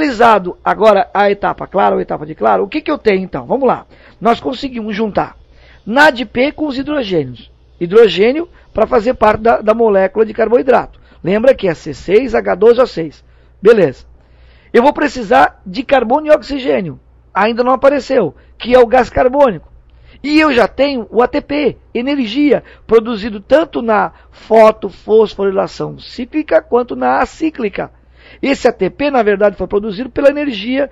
Finalizado agora a etapa clara ou etapa de claro, o que eu tenho então? Vamos lá. Nós conseguimos juntar NADP com os hidrogênios. Hidrogênio para fazer parte da molécula de carboidrato. Lembra que é C6H12O6. Beleza. Eu vou precisar de carbono e oxigênio. Ainda não apareceu, que é o gás carbônico. E eu já tenho o ATP, energia, produzido tanto na fotofosforilação cíclica quanto na acíclica. Esse ATP, na verdade, foi produzido pela energia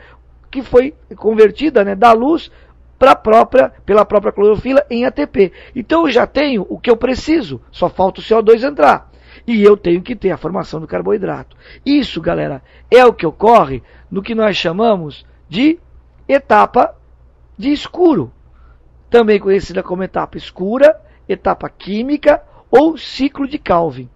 que foi convertida, né, da luz pela própria clorofila em ATP. Então eu já tenho o que eu preciso, só falta o CO2 entrar. E eu tenho que ter a formação do carboidrato. Isso, galera, é o que ocorre no que nós chamamos de etapa de escuro. Também conhecida como etapa escura, etapa química ou ciclo de Calvin.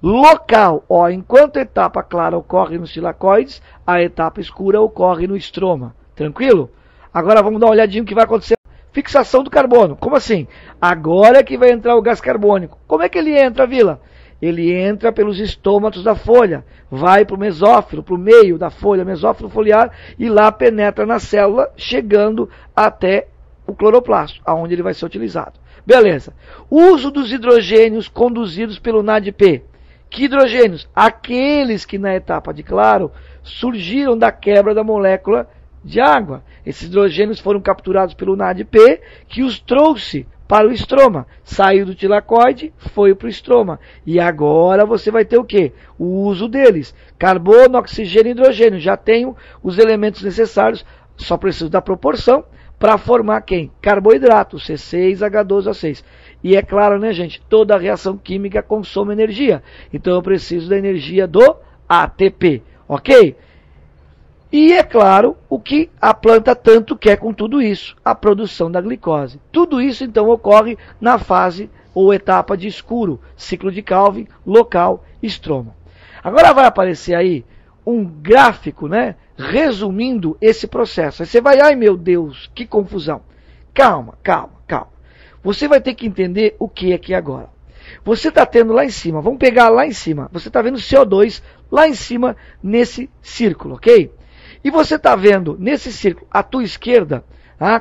Local, ó, enquanto a etapa clara ocorre nos silacoides, a etapa escura ocorre no estroma. Tranquilo? Agora vamos dar uma olhadinha no que vai acontecer. Fixação do carbono. Como assim? Agora é que vai entrar o gás carbônico. Como é que ele entra, Vila? Ele entra pelos estômatos da folha, vai para o mesófilo, para o meio da folha, mesófilo foliar, e lá penetra na célula, chegando até o cloroplasto, aonde ele vai ser utilizado. Beleza. Uso dos hidrogênios conduzidos pelo NADP. Que hidrogênios? Aqueles que na etapa de claro surgiram da quebra da molécula de água. Esses hidrogênios foram capturados pelo NADP, que os trouxe para o estroma. Saiu do tilacoide, foi para o estroma. E agora você vai ter o quê? O uso deles. Carbono, oxigênio e hidrogênio. Já tenho os elementos necessários, só preciso da proporção para formar quem? Carboidrato, C6H12O6. E é claro, né, gente? Toda reação química consome energia. Então eu preciso da energia do ATP. Ok? E é claro, o que a planta tanto quer com tudo isso, a produção da glicose. Tudo isso então ocorre na fase ou etapa de escuro, ciclo de Calvin, local, estroma. Agora vai aparecer aí um gráfico, né, resumindo esse processo. Aí você vai, ai meu Deus, que confusão. Calma, calma, calma. Você vai ter que entender o que é aqui agora. Você está tendo lá em cima, vamos pegar lá em cima, você está vendo CO2 lá em cima nesse círculo, ok? E você está vendo nesse círculo, à tua esquerda,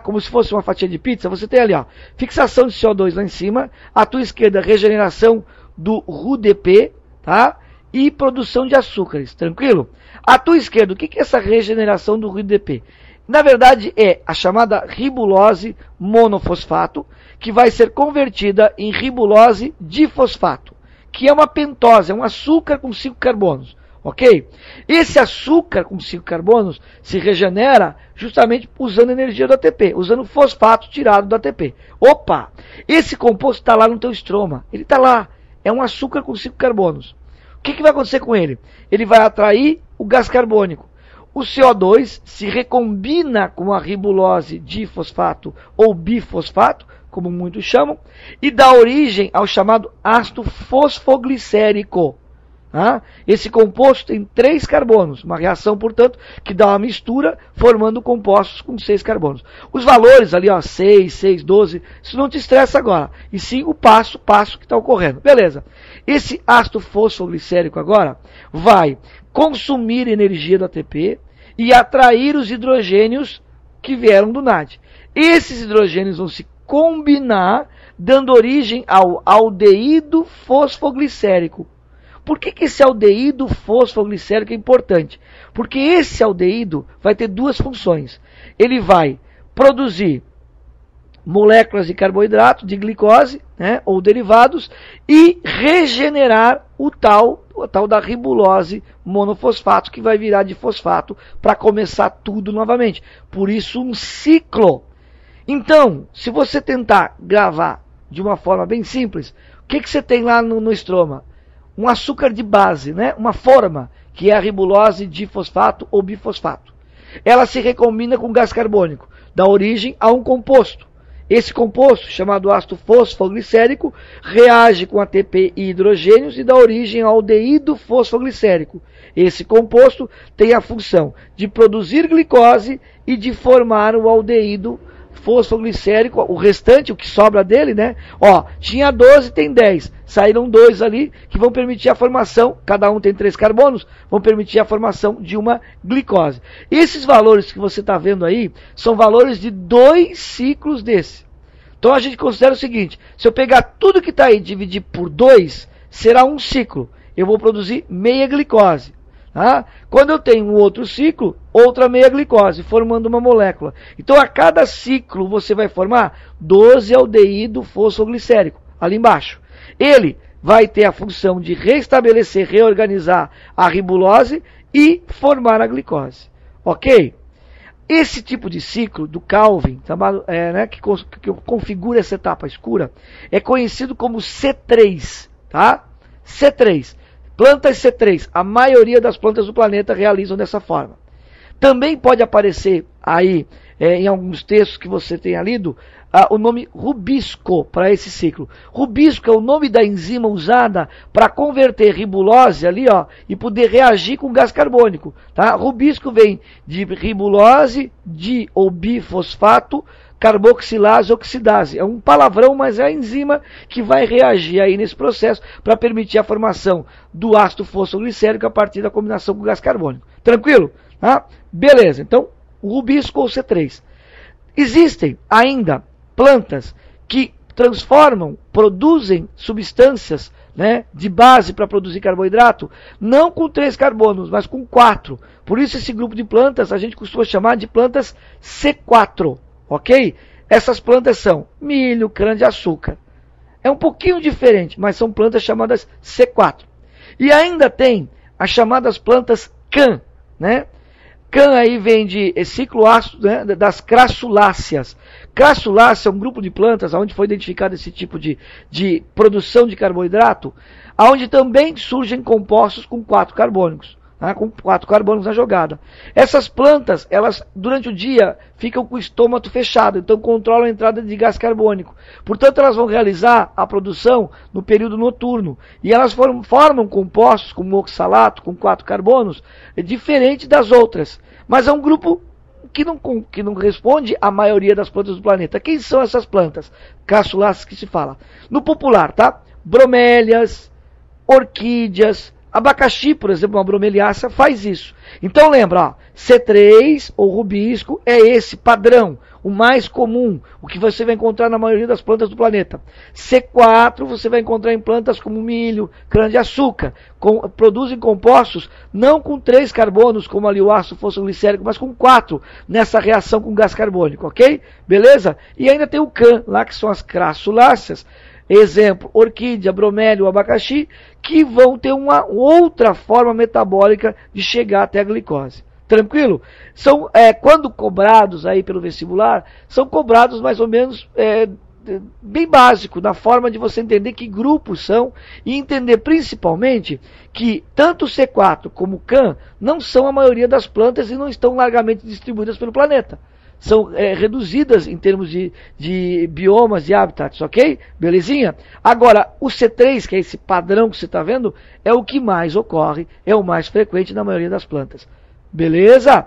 como se fosse uma fatia de pizza, você tem ali, ó, fixação de CO2 lá em cima, à tua esquerda, regeneração do RUDP, tá? E produção de açúcares, tranquilo? À tua esquerda, o que é essa regeneração do RUDP? Na verdade, é a chamada ribulose monofosfato, que vai ser convertida em ribulose difosfato, que é uma pentose, é um açúcar com 5 carbonos. Ok? Esse açúcar com 5 carbonos se regenera justamente usando energia do ATP, usando fosfato tirado do ATP. Opa! Esse composto está lá no teu estroma. Ele está lá. É um açúcar com 5 carbonos. O que vai acontecer com ele? Ele vai atrair o gás carbônico. O CO2 se recombina com a ribulose difosfato ou bifosfato, como muitos chamam, e dá origem ao chamado ácido fosfoglicérico. Esse composto tem 3 carbonos, uma reação, portanto, que dá uma mistura, formando compostos com 6 carbonos. Os valores ali, ó, 6, 6, 12, isso não te estressa agora, e sim o passo que está ocorrendo. Beleza. Esse ácido fosfoglicérico agora vai consumir energia do ATP e atrair os hidrogênios que vieram do NAD. Esses hidrogênios vão se combinar, dando origem ao aldeído fosfoglicérico. Por que esse aldeído fosfoglicérico é importante? Porque esse aldeído vai ter 2 funções. Ele vai produzir moléculas de carboidrato, de glicose, né, ou derivados, e regenerar o tal da ribulose monofosfato, que vai virar de fosfato para começar tudo novamente. Por isso um ciclo. Então, se você tentar gravar de uma forma bem simples, o que você tem lá no estroma? Um açúcar de base, né? Uma forma, que é a ribulose difosfato ou bifosfato. Ela se recombina com gás carbônico, dá origem a um composto. Esse composto, chamado ácido fosfoglicérico, reage com ATP e hidrogênios e dá origem ao aldeído fosfoglicérico. Esse composto tem a função de produzir glicose e de formar o aldeído fosfoglicérico, o restante, o que sobra dele, né? Ó, tinha 12, tem 10. Saíram 2 ali que vão permitir a formação, cada um tem 3 carbonos, vão permitir a formação de uma glicose. Esses valores que você está vendo aí são valores de 2 ciclos desse. Então a gente considera o seguinte, se eu pegar tudo que está aí e dividir por 2, será um ciclo. Eu vou produzir meia glicose. Tá? Quando eu tenho um outro ciclo, outra meia glicose, formando uma molécula. Então a cada ciclo você vai formar 12 aldeído fosfoglicérico, ali embaixo. Ele vai ter a função de restabelecer, reorganizar a ribulose e formar a glicose. Ok? Esse tipo de ciclo do Calvin, que configura essa etapa escura, é conhecido como C3. Tá? C3. Plantas C3, a maioria das plantas do planeta realizam dessa forma. Também pode aparecer aí, em alguns textos que você tenha lido, o nome rubisco para esse ciclo. Rubisco é o nome da enzima usada para converter ribulose ali, ó, e poder reagir com gás carbônico. Tá? Rubisco vem de ribulose, di ou bifosfato, carboxilase, oxidase. É um palavrão, mas é a enzima que vai reagir aí nesse processo para permitir a formação do ácido fosfoglicérico a partir da combinação com gás carbônico. Tranquilo? Ah, beleza. Então, o rubisco ou C3. Existem ainda plantas que transformam, produzem substâncias, né, de base para produzir carboidrato, não com 3 carbonos, mas com 4. Por isso esse grupo de plantas a gente costuma chamar de plantas C4. Ok? Essas plantas são milho, cana-de-açúcar. É um pouquinho diferente, mas são plantas chamadas C4. E ainda tem as chamadas plantas CAN, né? CAN aí vem de cicloácido, né, das crassuláceas. Crassulácea é um grupo de plantas onde foi identificado esse tipo de produção de carboidrato, onde também surgem compostos com 4 carbônicos. Com 4 carbonos na jogada. Essas plantas, elas durante o dia ficam com o estômago fechado, então controlam a entrada de gás carbônico. Portanto, elas vão realizar a produção no período noturno. E elas formam compostos como oxalato, com 4 carbonos, diferente das outras. Mas é um grupo que não responde à maioria das plantas do planeta. Quem são essas plantas? Crassuláceas que se fala. No popular, tá? Bromélias, orquídeas, abacaxi, por exemplo, uma bromeliácea, faz isso. Então lembra, ó, C3 ou rubisco é esse padrão, o mais comum, o que você vai encontrar na maioria das plantas do planeta. C4 você vai encontrar em plantas como milho, cana-de-açúcar, produzem compostos não com 3 carbonos, como ali o ácido fosfoglicérico, mas com 4 nessa reação com gás carbônico, ok? Beleza? E ainda tem o CAN, lá que são as crassuláceas. Exemplo, orquídea, bromélio, abacaxi, que vão ter uma outra forma metabólica de chegar até a glicose. Tranquilo? São, quando cobrados aí pelo vestibular, são cobrados mais ou menos bem básico, na forma de você entender que grupos são e entender principalmente que tanto o C4 como o CAN não são a maioria das plantas e não estão largamente distribuídas pelo planeta. São reduzidas em termos de biomas e habitats, ok? Belezinha? Agora, o C3, que é esse padrão que você está vendo, é o que mais ocorre, é o mais frequente na maioria das plantas. Beleza?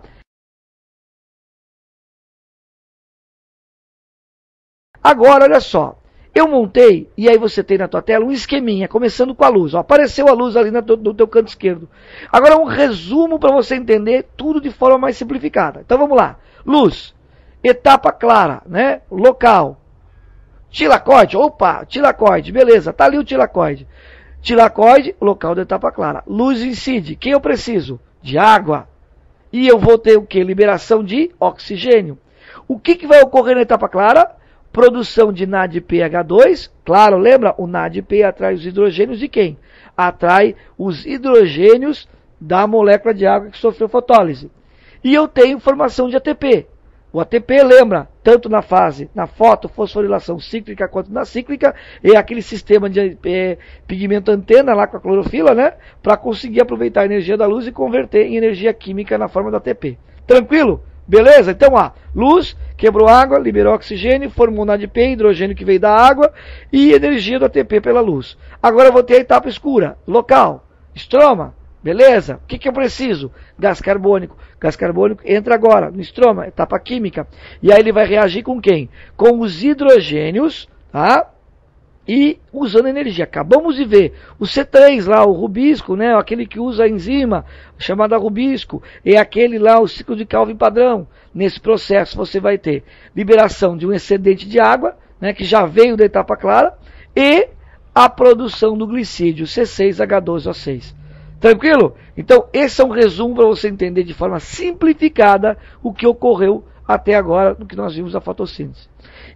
Agora, olha só. Eu montei, e aí você tem na tua tela, um esqueminha, começando com a luz. Ó, apareceu a luz ali no teu canto esquerdo. Agora, um resumo para você entender tudo de forma mais simplificada. Então, vamos lá. Luz. Etapa clara, né? Local. Tilacoide, opa, tilacoide, beleza, tá ali o tilacoide. Tilacoide, local da etapa clara. Luz incide, quem eu preciso? De água. E eu vou ter o que? Liberação de oxigênio. O que vai ocorrer na etapa clara? Produção de NADPH2. Claro, lembra? O NADP atrai os hidrogênios de quem? Atrai os hidrogênios da molécula de água que sofreu fotólise. E eu tenho formação de ATP. O ATP, lembra, tanto na fotofosforilação cíclica quanto na cíclica, é aquele sistema de pigmento antena lá com a clorofila, né? Para conseguir aproveitar a energia da luz e converter em energia química na forma do ATP. Tranquilo? Beleza? Então, luz, quebrou água, liberou oxigênio, formou NADP, hidrogênio que veio da água e energia do ATP pela luz. Agora eu vou ter a etapa escura, local, estroma, Beleza? O que eu preciso? Gás carbônico. Gás carbônico entra agora no estroma, etapa química. E aí ele vai reagir com quem? Com os hidrogênios, tá? E usando energia. Acabamos de ver o C3 lá, o rubisco, né? Aquele que usa a enzima chamada rubisco. É aquele lá, o ciclo de Calvin padrão. Nesse processo você vai ter liberação de um excedente de água, né? Que já veio da etapa clara. E a produção do glicídio, C6H12O6. Tranquilo? Então, esse é um resumo para você entender de forma simplificada o que ocorreu até agora no que nós vimos da fotossíntese.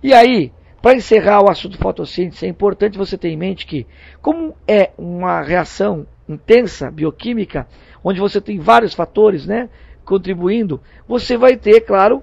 E aí, para encerrar o assunto fotossíntese, é importante você ter em mente que, como é uma reação intensa, bioquímica, onde você tem vários fatores, né, contribuindo, você vai ter, claro,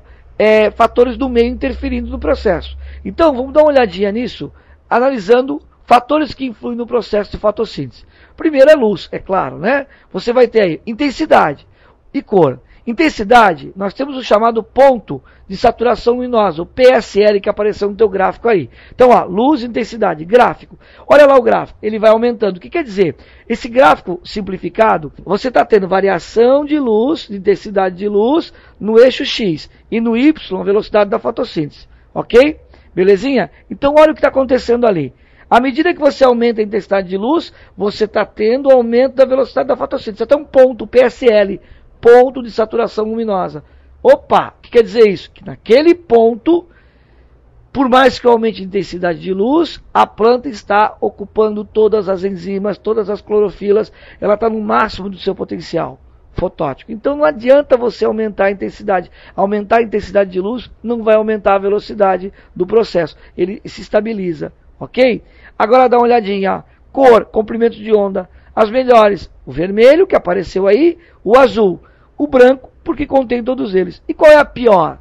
fatores do meio interferindo no processo. Então, vamos dar uma olhadinha nisso, analisando fatores que influem no processo de fotossíntese. Primeiro é luz, é claro, né? Você vai ter aí intensidade e cor. Intensidade, nós temos o chamado ponto de saturação luminosa, o PSL, que apareceu no teu gráfico aí. Então, ó, luz, intensidade, gráfico. Olha lá o gráfico, ele vai aumentando. O que quer dizer? Esse gráfico simplificado, você está tendo variação de luz, de intensidade de luz, no eixo X e no Y, a velocidade da fotossíntese. Ok? Belezinha? Então, olha o que está acontecendo ali. À medida que você aumenta a intensidade de luz, você está tendo aumento da velocidade da fotossíntese. Até um ponto, PSL, ponto de saturação luminosa. Opa, o que quer dizer isso? Que naquele ponto, por mais que aumente a intensidade de luz, a planta está ocupando todas as enzimas, todas as clorofilas, ela está no máximo do seu potencial fotótico. Então não adianta você aumentar a intensidade. Aumentar a intensidade de luz não vai aumentar a velocidade do processo. Ele se estabiliza. Ok? Agora dá uma olhadinha. Cor, comprimento de onda. As melhores. O vermelho, que apareceu aí. O azul. O branco, porque contém todos eles. E qual é a pior?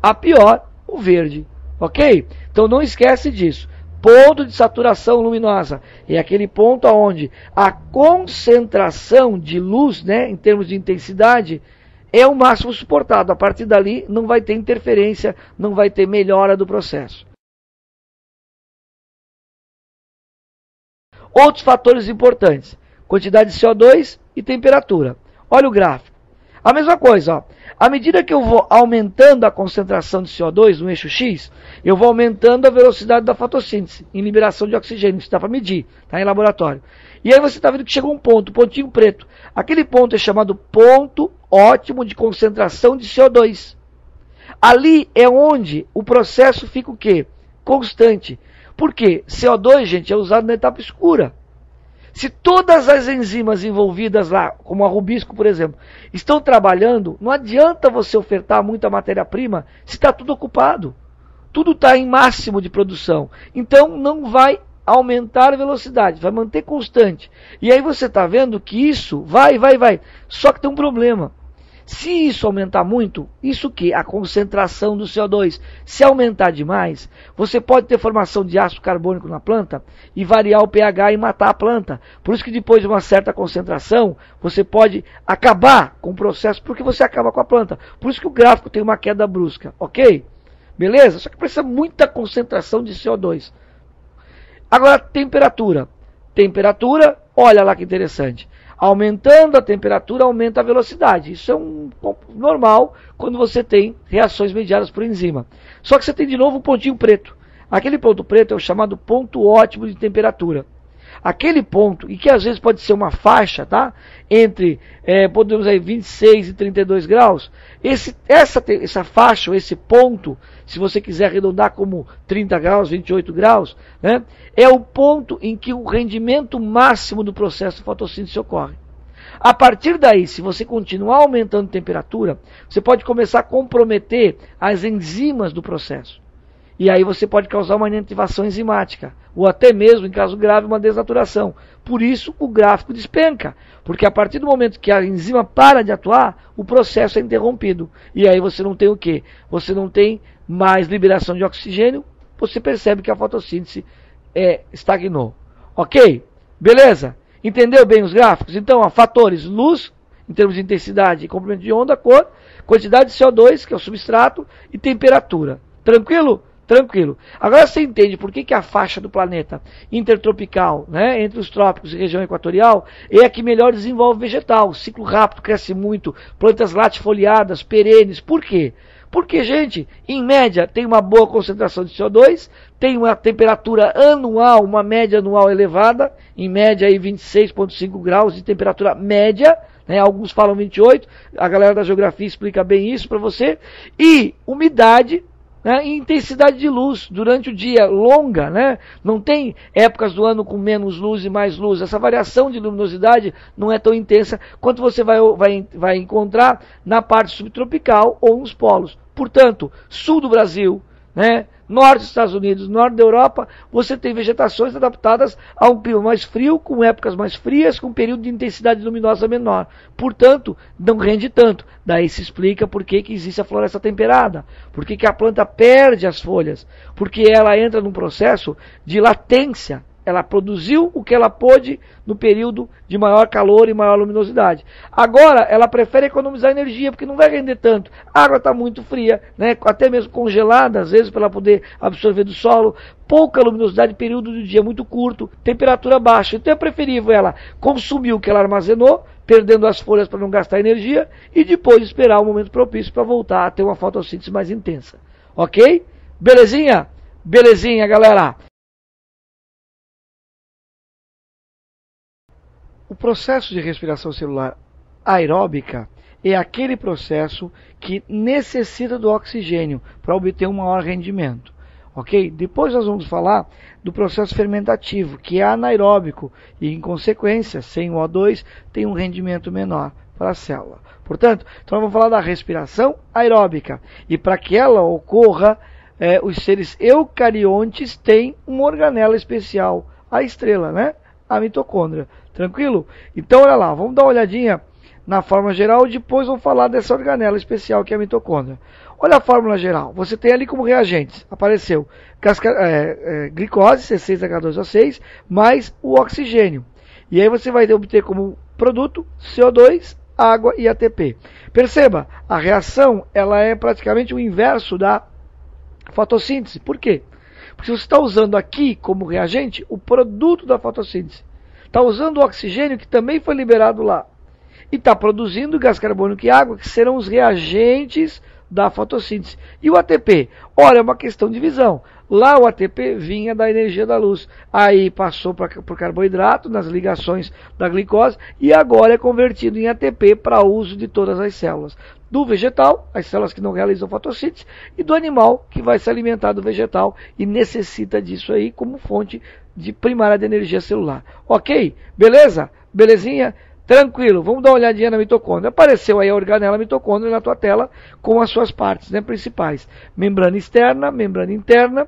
A pior, o verde. Ok? Então não esquece disso. Ponto de saturação luminosa. É aquele ponto onde a concentração de luz, né, em termos de intensidade, é o máximo suportado. A partir dali não vai ter interferência, não vai ter melhora do processo. Outros fatores importantes, quantidade de CO2 e temperatura. Olha o gráfico. A mesma coisa, ó. À medida que eu vou aumentando a concentração de CO2 no eixo X, eu vou aumentando a velocidade da fotossíntese, em liberação de oxigênio. Isso dá para medir, tá em laboratório. E aí você está vendo que chegou um ponto, pontinho preto. Aquele ponto é chamado ponto ótimo de concentração de CO2. Ali é onde o processo fica o quê? Constante. Por quê? CO2, gente, é usado na etapa escura. Se todas as enzimas envolvidas lá, como a rubisco, por exemplo, estão trabalhando, não adianta você ofertar muita matéria-prima se está tudo ocupado. Tudo está em máximo de produção. Então não vai aumentar a velocidade, vai manter constante. E aí você está vendo que isso vai. Só que tem um problema. Se isso aumentar muito, isso que? A concentração do CO2. Se aumentar demais, você pode ter formação de ácido carbônico na planta e variar o pH e matar a planta. Por isso que depois de uma certa concentração, você pode acabar com o processo, porque você acaba com a planta. Por isso que o gráfico tem uma queda brusca, ok? Beleza? Só que precisa muita concentração de CO2. Agora, temperatura. Temperatura, olha lá que interessante. Aumentando a temperatura, aumenta a velocidade. Isso é normal quando você tem reações mediadas por enzima. Só que você tem de novo um pontinho preto. Aquele ponto preto é o chamado ponto ótimo de temperatura. Aquele ponto, e que às vezes pode ser uma faixa, tá? Entre, podemos aí, 26 e 32 graus. Essa faixa, ou esse ponto, se você quiser arredondar como 30 graus, 28 graus, né? É o ponto em que o rendimento máximo do processo de fotossíntese ocorre. A partir daí, se você continuar aumentando a temperatura, você pode começar a comprometer as enzimas do processo. E aí você pode causar uma inativação enzimática, ou até mesmo, em caso grave, uma desnaturação. Por isso, o gráfico despenca, porque a partir do momento que a enzima para de atuar, o processo é interrompido. E aí você não tem o quê? Você não tem mais liberação de oxigênio, você percebe que a fotossíntese estagnou. Ok? Beleza? Entendeu bem os gráficos? Então, ó, fatores: luz, em termos de intensidade e comprimento de onda, cor, quantidade de CO2, que é o substrato, e temperatura. Tranquilo? Tranquilo. Agora você entende por que a faixa do planeta intertropical, né, entre os trópicos e região equatorial, é a que melhor desenvolve vegetal. Ciclo rápido, cresce muito, plantas latifoliadas, perenes. Por quê? Porque, gente, em média, tem uma boa concentração de CO2, tem uma temperatura anual, uma média anual elevada, em média aí 26,5 graus de temperatura média, né, alguns falam 28, a galera da geografia explica bem isso para você, e umidade, né, e intensidade de luz durante o dia longa, né? Não tem épocas do ano com menos luz e mais luz. Essa variação de luminosidade não é tão intensa quanto você vai encontrar na parte subtropical ou nos polos. Portanto, sul do Brasil, né, norte dos Estados Unidos, norte da Europa, você tem vegetações adaptadas a um clima mais frio, com épocas mais frias, com um período de intensidade luminosa menor. Portanto, não rende tanto. Daí se explica por que existe a floresta temperada, por que a planta perde as folhas, porque ela entra num processo de latência. Ela produziu o que ela pôde no período de maior calor e maior luminosidade. Agora, ela prefere economizar energia, porque não vai render tanto. A água está muito fria, né? Até mesmo congelada, às vezes, para ela poder absorver do solo. Pouca luminosidade, período do dia muito curto, temperatura baixa. Então é preferível ela consumir o que ela armazenou, perdendo as folhas para não gastar energia, e depois esperar o momento propício para voltar a ter uma fotossíntese mais intensa. Ok? Belezinha? Belezinha, galera! O processo de respiração celular aeróbica é aquele processo que necessita do oxigênio para obter um maior rendimento. Ok? Depois nós vamos falar do processo fermentativo, que é anaeróbico e, em consequência, sem o O2, tem um rendimento menor para a célula. Portanto, então nós vamos falar da respiração aeróbica. E para que ela ocorra, os seres eucariontes têm uma organela especial, a estrela, né? A mitocôndria. Tranquilo? Então, olha lá, vamos dar uma olhadinha na fórmula geral e depois vamos falar dessa organela especial que é a mitocôndria. Olha a fórmula geral. Você tem ali como reagentes, apareceu glicose, C6H12O6, mais o oxigênio. E aí você vai obter como produto CO2, água e ATP. Perceba, a reação ela é praticamente o inverso da fotossíntese. Por quê? Porque você está usando aqui como reagente o produto da fotossíntese. Está usando o oxigênio que também foi liberado lá. E está produzindo gás carbônico e água, que serão os reagentes da fotossíntese. E o ATP? Ora, é uma questão de visão. Lá o ATP vinha da energia da luz. Aí passou para o carboidrato, nas ligações da glicose, e agora é convertido em ATP para uso de todas as células. Do vegetal, as células que não realizam fotossíntese, e do animal, que vai se alimentar do vegetal e necessita disso aí como fonte de primária de energia celular. Ok? Beleza? Belezinha? Tranquilo. Vamos dar uma olhadinha na mitocôndria. Apareceu aí a organela mitocôndria na tua tela com as suas partes, né, principais. Membrana externa, membrana interna,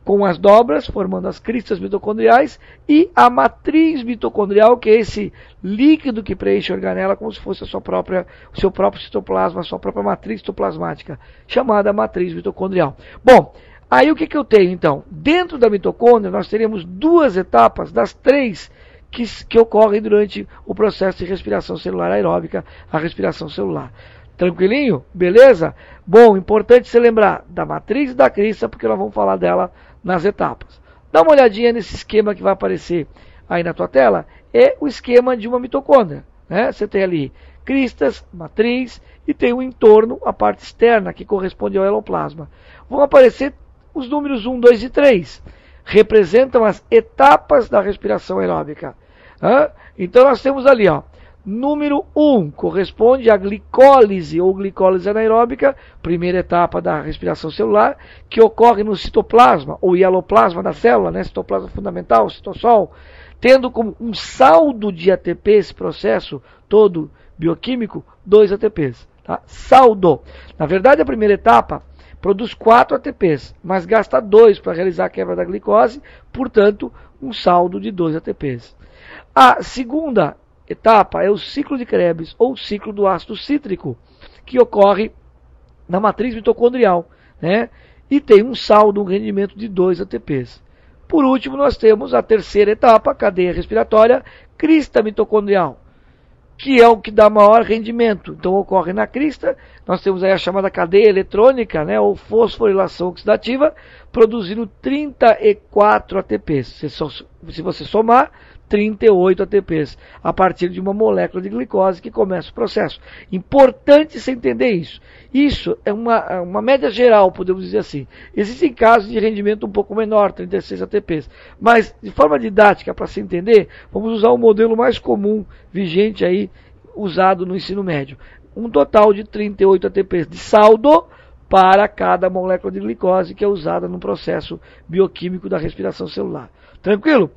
com as dobras, formando as cristas mitocondriais, e a matriz mitocondrial, que é esse líquido que preenche a organela como se fosse o seu próprio citoplasma, a sua própria matriz citoplasmática, chamada matriz mitocondrial. Bom, aí o que eu tenho então? Dentro da mitocôndria nós teremos duas etapas das três que ocorrem durante o processo de respiração celular aeróbica, a respiração celular. Tranquilinho? Beleza? Bom, importante você lembrar da matriz e da crista, porque nós vamos falar dela nas etapas. Dá uma olhadinha nesse esquema que vai aparecer aí na tua tela. É o esquema de uma mitocôndria, né? Você tem ali cristas, matriz, e tem o entorno, a parte externa, que corresponde ao eloplasma. Vão aparecer os números 1, 2 e 3. Representam as etapas da respiração aeróbica. Então nós temos ali, ó, número 1 corresponde à glicólise ou glicólise anaeróbica, primeira etapa da respiração celular, que ocorre no citoplasma ou hialoplasma da célula, né, citoplasma fundamental, citossol, tendo como um saldo de ATP esse processo todo bioquímico, 2 ATPs. Tá? Saldo. Na verdade, a primeira etapa produz 4 ATPs, mas gasta 2 para realizar a quebra da glicose, portanto, um saldo de 2 ATPs. A segunda etapa é o ciclo de Krebs, ou ciclo do ácido cítrico, que ocorre na matriz mitocondrial, né? E tem um saldo, um rendimento de 2 ATPs. Por último, nós temos a terceira etapa, cadeia respiratória, crista mitocondrial. que é o que dá maior rendimento. Então ocorre na crista, nós temos aí a chamada cadeia eletrônica, né, ou fosforilação oxidativa, produzindo 34 ATPs. Se você somar, 38 ATPs, a partir de uma molécula de glicose que começa o processo. Importante você entender isso. Isso é uma média geral, podemos dizer assim. Existem casos de rendimento um pouco menor, 36 ATPs. Mas, de forma didática, para se entender, vamos usar o modelo mais comum, vigente aí, usado no ensino médio. Um total de 38 ATPs de saldo para cada molécula de glicose que é usada no processo bioquímico da respiração celular. Tranquilo?